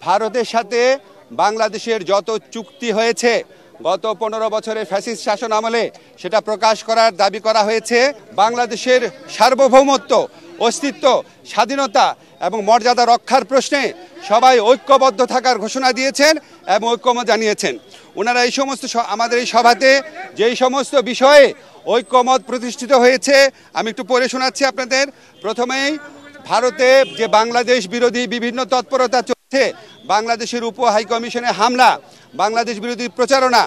ভারতের সাথে বাংলাদেশের যত চুক্তি হয়েছে গত 15 বছরের ফ্যাসিস্ট শাসন আমলে সেটা প্রকাশ করার দাবি করা হয়েছে। বাংলাদেশের সার্বভৌমত্ব, অস্তিত্ব, স্বাধীনতা এবং মর্যাদা রক্ষার প্রশ্নে সবাই ঐক্যবদ্ধ থাকার ঘোষণা দিয়েছেন এবং ঐক্যমত জানিয়েছেন। ওনারা এই সমস্ত আমাদের এই সভাতে যেই সমস্ত বিষয়ে ঐক্যমত প্রতিষ্ঠিত হয়েছে আমি একটু পড়ে শোনাচ্ছি আপনাদের। প্রথমেই ভারতে যে বাংলাদেশ বিরোধী বিভিন্ন তৎপরতা চলছে, বাংলাদেশের উপ হাইকমিশনে হামলা, বাংলাদেশ বিরোধী প্রচারণা,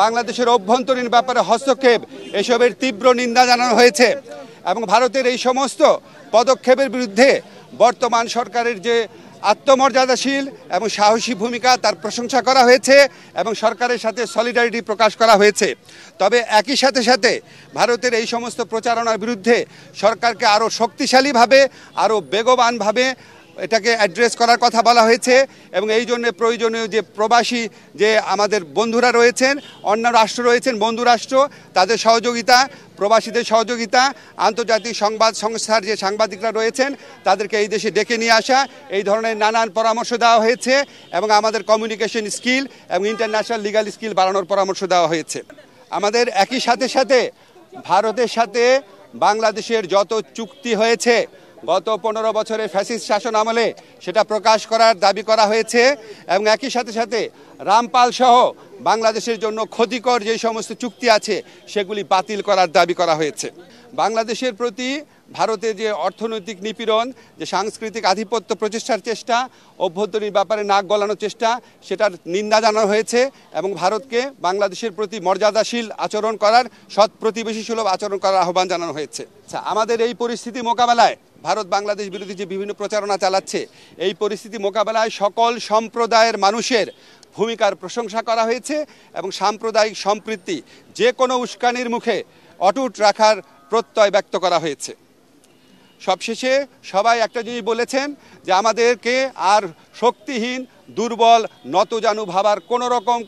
বাংলাদেশের অভ্যন্তরীণ ব্যাপারে হস্তক্ষেপ, এসবের তীব্র নিন্দা জানানো হয়েছে এবং ভারতের এই সমস্ত পদক্ষেপের বিরুদ্ধে বর্তমান সরকারের যে আত্মমর্যাদাশীল এবং সাহসী ভূমিকা তার প্রশংসা করা হয়েছে এবং সরকারের সাথে সলিডারিটি প্রকাশ করা হয়েছে। তবে একই সাথে ভারতের এই সমস্ত প্রচারণার বিরুদ্ধে সরকারকে আরও শক্তিশালীভাবে, আরও বেগবানভাবে এটাকে অ্যাড্রেস করার কথা বলা হয়েছে এবং এই জন্য প্রয়োজনীয় যে প্রবাসী যে আমাদের বন্ধুরা রয়েছেন, অন্য রাষ্ট্র রয়েছেন, বন্ধু রাষ্ট্র, তাদের সহযোগিতা, প্রবাসীদের সহযোগিতা, আন্তর্জাতিক সংবাদ সংস্থার যে সাংবাদিকরা রয়েছেন তাদেরকে এই দেশে ডেকে নিয়ে আসা, এই ধরনের নানান পরামর্শ দেওয়া হয়েছে এবং আমাদের কমিউনিকেশন স্কিল এবং ইন্টারন্যাশনাল লিগাল স্কিল বাড়ানোর পরামর্শ দেওয়া হয়েছে। আমাদের একই সাথে ভারতের সাথে বাংলাদেশের যত চুক্তি হয়েছে গত 15 বছরের ফ্যাসিস্ট শাসন আমলে সেটা প্রকাশ করার দাবি করা হয়েছে এবং একই সাথে রামপাল সহ বাংলাদেশের জন্য ক্ষতিকর যে সমস্ত চুক্তি আছে সেগুলি বাতিল করার দাবি করা হয়েছে। বাংলাদেশের প্রতি ভারতের যে অর্থনৈতিক নিপীড়ন, যে সাংস্কৃতিক আধিপত্য প্রচেষ্টার চেষ্টা, অভ্যন্তরীণ ব্যাপারে নাক গলানোর চেষ্টা, সেটার নিন্দা জানানো হয়েছে এবং ভারতকে বাংলাদেশের প্রতি মর্যাদাশীল আচরণ করার, সৎ প্রতিবেশী সুলভ আচরণ করার আহ্বান জানানো হয়েছে। আচ্ছা, আমাদের এই পরিস্থিতি মোকাবেলায় ভারত বাংলাদেশ বিরোধী যে বিভিন্ন প্রচারণা চালাচ্ছে, এই পরিস্থিতি মোকাবেলায় সকল সম্প্রদায়ের মানুষের ভূমিকার প্রশংসা করা হয়েছে এবং সাম্প্রদায়িক সম্প্রীতি যে কোনো উস্কানির মুখে অটুট রাখার প্রত্যয় ব্যক্ত করা হয়েছে। সবশেষে সবাই একটা জিনিস বলেছেন যে আমাদেরকে আর শক্তিহীন, দুর্বল, নতজানু ভাবার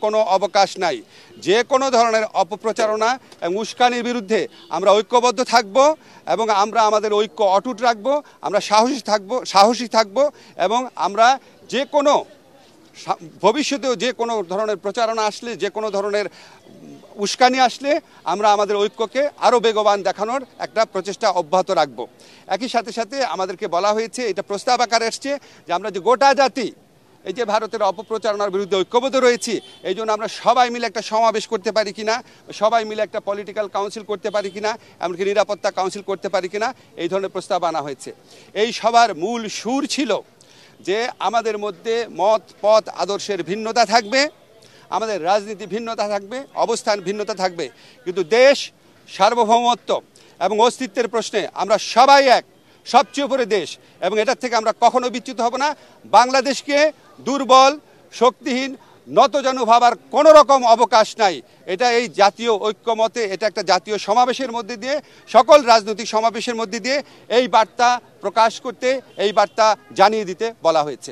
কোনো অবকাশ নাই। যে কোনো ধরনের অপপ্রচারণা এবং উস্কানির বিরুদ্ধে আমরা ঐক্যবদ্ধ থাকব এবং আমরা আমাদের ঐক্য অটুট রাখব, আমরা সাহসী থাকব এবং আমরা যে কোনো ভবিষ্যতেও যে কোনো ধরনের প্রচারণা আসলে, যে কোনো ধরনের উস্কানি আসলে আমরা আমাদের ঐক্যকে আরও বেগবান দেখানোর একটা প্রচেষ্টা অব্যাহত রাখব। একই সাথে আমাদেরকে বলা হয়েছে, এটা প্রস্তাব আকারে এসছে যে আমরা যে গোটা জাতি এই যে ভারতের অপপ্রচারণার বিরুদ্ধে ঐক্যবদ্ধ রয়েছি, এই জন্য আমরা সবাই মিলে একটা সমাবেশ করতে পারি কিনা, সবাই মিলে একটা পলিটিক্যাল কাউন্সিল করতে পারি কিনা, এমনকি নিরাপত্তা কাউন্সিল করতে পারি কিনা, এই ধরনের প্রস্তাব আনা হয়েছে। এই সবার মূল সুর ছিল যে আমাদের মধ্যে মত, পথ, আদর্শের ভিন্নতা থাকবে, আমাদের রাজনীতি ভিন্নতা থাকবে, অবস্থান ভিন্নতা থাকবে, কিন্তু দেশ, সার্বভৌমত্ব এবং অস্তিত্বের প্রশ্নে আমরা সবাই এক, সবচেয়ে উপরে দেশ এবং এটার থেকে আমরা কখনো বিচ্যুত হব না। বাংলাদেশকে দুর্বল, শক্তিহীন, নতজানু ভাবার কোনো রকম অবকাশ নাই। এটা এই জাতীয় ঐক্যমতে, এটা একটা জাতীয় সমাবেশের মধ্যে দিয়ে, সকল রাজনৈতিক সমাবেশের মধ্যে দিয়ে এই বার্তা প্রকাশ করতে, এই বার্তা জানিয়ে দিতে বলা হয়েছে।